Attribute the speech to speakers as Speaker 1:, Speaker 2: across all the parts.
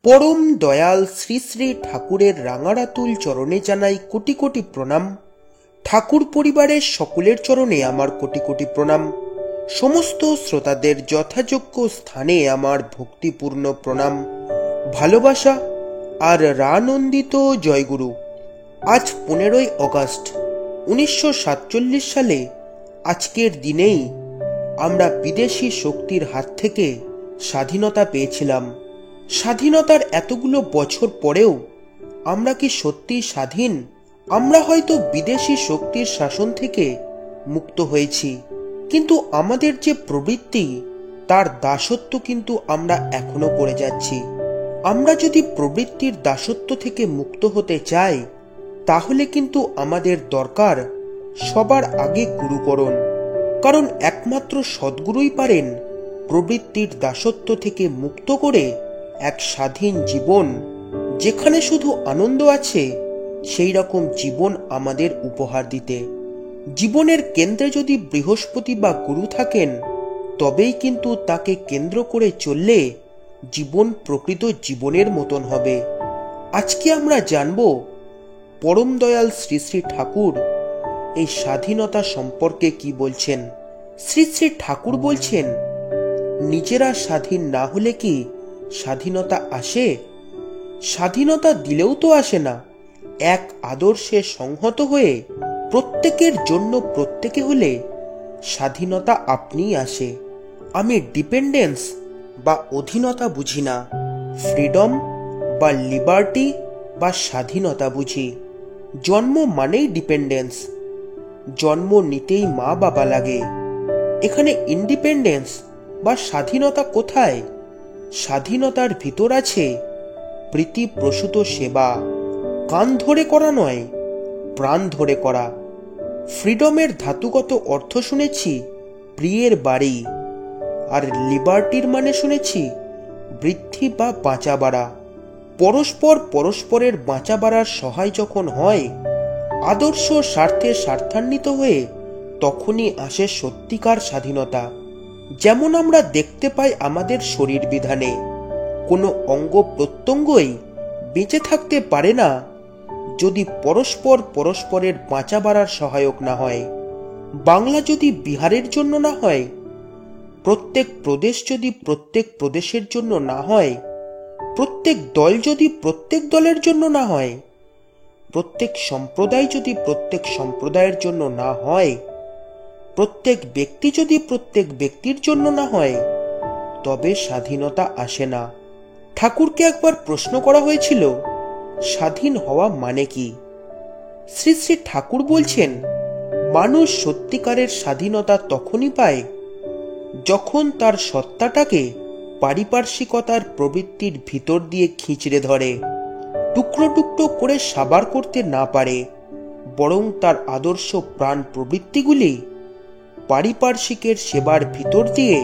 Speaker 1: পরম দয়াল শ্রী শ্রী ঠাকুরের রাঙারাতুল চরণে জানাই কোটি কোটি প্রণাম। ঠাকুর পরিবারের সকলের চরণে আমার কোটি কোটি প্রণাম। সমস্ত শ্রোতাদের যথাযোগ্য স্থানে আমার ভক্তিপূর্ণ প্রণাম, ভালোবাসা আর রানন্দিত জয়গুরু। আজ 15ই অগস্ট 1947 সালে আজকের দিনেই আমরা বিদেশি শক্তির হাত থেকে স্বাধীনতা পেয়েছিলাম। স্বাধীনতার এতগুলো বছর পরেও আমরা কি সত্যি স্বাধীন? আমরা হয়তো বিদেশি শক্তির শাসন থেকে মুক্ত হয়েছি, কিন্তু আমাদের যে প্রবৃত্তি তার দাসত্ব কিন্তু আমরা এখনো করে যাচ্ছি। আমরা যদি প্রবৃত্তির দাসত্ব থেকে মুক্ত হতে চাই, তাহলে কিন্তু আমাদের দরকার সবার আগে গুরুকরণ, কারণ একমাত্র সদ্গুরুই পারেন প্রবৃত্তির দাসত্ব থেকে মুক্ত করে এক স্বাধীন জীবন, যেখানে শুধু আনন্দ আছে, সেই রকম জীবন আমাদের উপহার দিতে। জীবনের কেন্দ্রে যদি বৃহস্পতি বা গুরু থাকেন, তবেই কিন্তু তাকে কেন্দ্র করে চললে জীবন প্রকৃত জীবনের মতন হবে। আজকে আমরা জানব পরম দয়াল শ্রী শ্রী ঠাকুর এই স্বাধীনতা সম্পর্কে কি বলছেন। শ্রী শ্রী ঠাকুর বলছেন, নিজেরা স্বাধীন না হলে কি স্বাধীনতা আসে? স্বাধীনতা দিলেও তো আসে না। এক আদর্শে সংহত হয়ে প্রত্যেকের জন্য প্রত্যেকে হলে স্বাধীনতা আপনিই আসে। আমি ডিপেন্ডেন্স বা অধীনতা বুঝি না, ফ্রিডম বা লিবার্টি বা স্বাধীনতা বুঝি। জন্ম মানেই ডিপেন্ডেন্স, জন্ম নিতেই মা বাবা লাগে। এখানে ইন্ডিপেন্ডেন্স বা স্বাধীনতা কোথায়? স্বাধীনতার ভিতর আছে প্রীতি প্রসূত সেবা, কান ধরে করা নয়, প্রাণ ধরে করা। ফ্রিডমের ধাতুগত অর্থ শুনেছি প্রিয়ের বাড়ি, আর লিবার্টির মানে শুনেছি বৃদ্ধি বা বাঁচা বাড়া। পরস্পর পরস্পরের বাঁচা বাড়ার সহায় যখন হয়, আদর্শ স্বার্থে স্বার্থান্বিত হয়ে, তখনই আসে সত্যিকার স্বাধীনতা। যেমন আমরা দেখতে পাই আমাদের শরীর বিধানে, কোনো অঙ্গ প্রত্যঙ্গই বেঁচে থাকতে পারে না যদি পরস্পর পরস্পরের বাঁচা বাড়ার সহায়ক না হয়। বাংলা যদি বিহারের জন্য না হয়, প্রত্যেক প্রদেশ যদি প্রত্যেক প্রদেশের জন্য না হয়, প্রত্যেক দল যদি প্রত্যেক দলের জন্য না হয়, প্রত্যেক সম্প্রদায় যদি প্রত্যেক সম্প্রদায়ের জন্য না হয়, প্রত্যেক ব্যক্তি যদি প্রত্যেক ব্যক্তির জন্য না হয়, তবে স্বাধীনতা আসে না। ঠাকুরকে একবার প্রশ্ন করা হয়েছিল, স্বাধীন হওয়া মানে কি? শ্রী শ্রী ঠাকুর বলছেন, মানুষ সত্যিকারের স্বাধীনতা তখনই পায় যখন তার সত্তাটাকে পারিপার্শ্বিকতার প্রবৃত্তির ভিতর দিয়ে খিঁচড়ে ধরে, টুকরো টুকরো করে সাবার করতে না পারে, বরং তার আদর্শ প্রাণ প্রবৃত্তিগুলি পারিপার্শ্বিকের সেবার ভিতর দিয়ে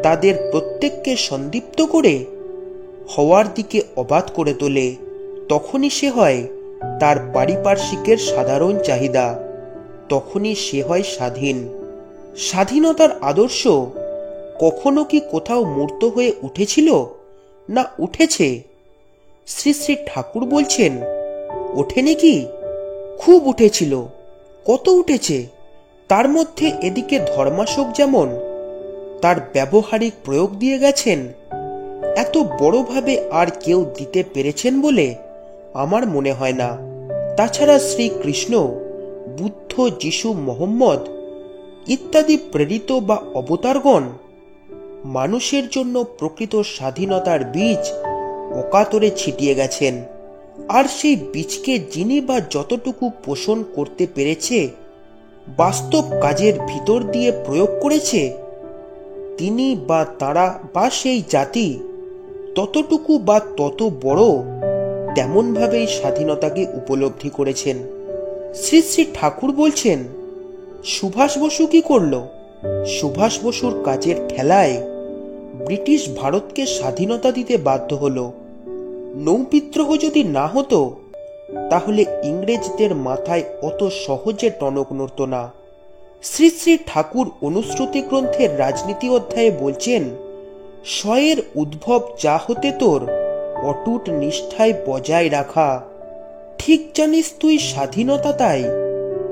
Speaker 1: তাদের প্রত্যেককে সন্দীপ্ত করে হওয়ার দিকে অবাধ করে তোলে। তখনই সে হয় তার পারিপার্শ্বিকের সাধারণ চাহিদা, তখনই সে হয় স্বাধীন। স্বাধীনতার আদর্শ কখনো কি কোথাও মূর্ত হয়ে উঠেছিল? না, উঠেছে। শ্রী শ্রী ঠাকুর বলছেন, ওঠেনি কি? খুব উঠেছিল। কত উঠেছে? তার মধ্যে এদিকে ধর্মাশোক যেমন তার ব্যবহারিক প্রয়োগ দিয়ে গেছেন, এত বড়ভাবে আর কেউ দিতে পেরেছেন বলে আমার মনে হয় না। তাছাড়া শ্রীকৃষ্ণ, বুদ্ধ, যিশু, মোহাম্মদ ইত্যাদি প্রেরিত বা অবতারগণ মানুষের জন্য প্রকৃত স্বাধীনতার বীজ অকাতরে ছিটিয়ে গেছেন। আর সেই বীজকে যিনি বা যতটুকু পোষণ করতে পেরেছে, বাস্তব কাজের ভিতর দিয়ে প্রয়োগ করেছে, তিনি বা তারা বা সেই জাতি ততটুকু বা তত বড় তেমনভাবেই স্বাধীনতাকে উপলব্ধি করেছেন। শ্রী শ্রী ঠাকুর বলছেন, সুভাষ বসু কি করল? সুভাষ বসুর কাজের ঠেলায় ব্রিটিশ ভারতকে স্বাধীনতা দিতে বাধ্য হল। নৌবিদ্রোহ যদি না হতো, তাহলে ইংরেজদের মাথায় অত সহজে টনক নড়ত না। শ্রী শ্রী ঠাকুর অনুশ্রুতি গ্রন্থের রাজনীতি অধ্যায়ে বলছেন, স্বয়ের উদ্ভব যা হতে তোর অটুট নিষ্ঠায় বজায় রাখা। ঠিক জানিস তুই স্বাধীনতা তাই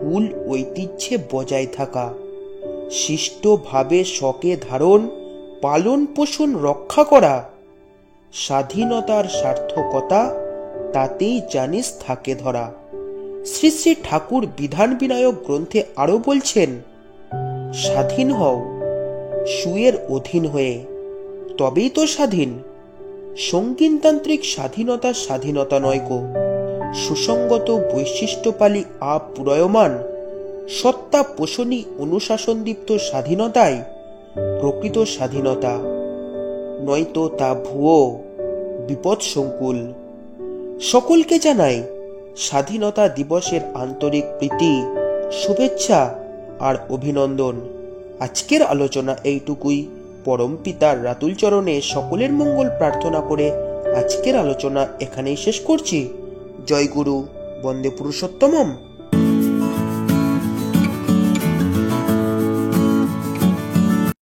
Speaker 1: কুল ঐতিহ্যে বজায় থাকা। শিষ্টভাবে শকে ধারণ পালন পোষণ রক্ষা করা। স্বাধীনতার সার্থকতা তাতেই জানিস থাকে ধরা। শ্রী শ্রী ঠাকুর বিধান বিনায়ক গ্রন্থে আরো বলছেন, স্বাধীন হও সুয়ের অধীন হয়ে, তবেই তো স্বাধীন। সঙ্গীনতান্ত্রিক স্বাধীনতা স্বাধীনতা নয় গো, সুসংগত বৈশিষ্ট্যপালী আপ্রয়মান সত্তা পোষণী অনুশাসনদীপ্ত স্বাধীনতাই প্রকৃত স্বাধীনতা, নয়তো তা ভুয়ো বিপদসংকুল। সকলকে জানাই স্বাধীনতা দিবসের আন্তরিক প্রীতি, শুভেচ্ছা আর অভিনন্দন। আজকের আলোচনা এইটুকুই। পরম পিতার রাতুল চরণে সকলের মঙ্গল প্রার্থনা করে আজকের আলোচনা এখানেই শেষ করছি। জয় গুরু, বন্দে পুরুষোত্তমম।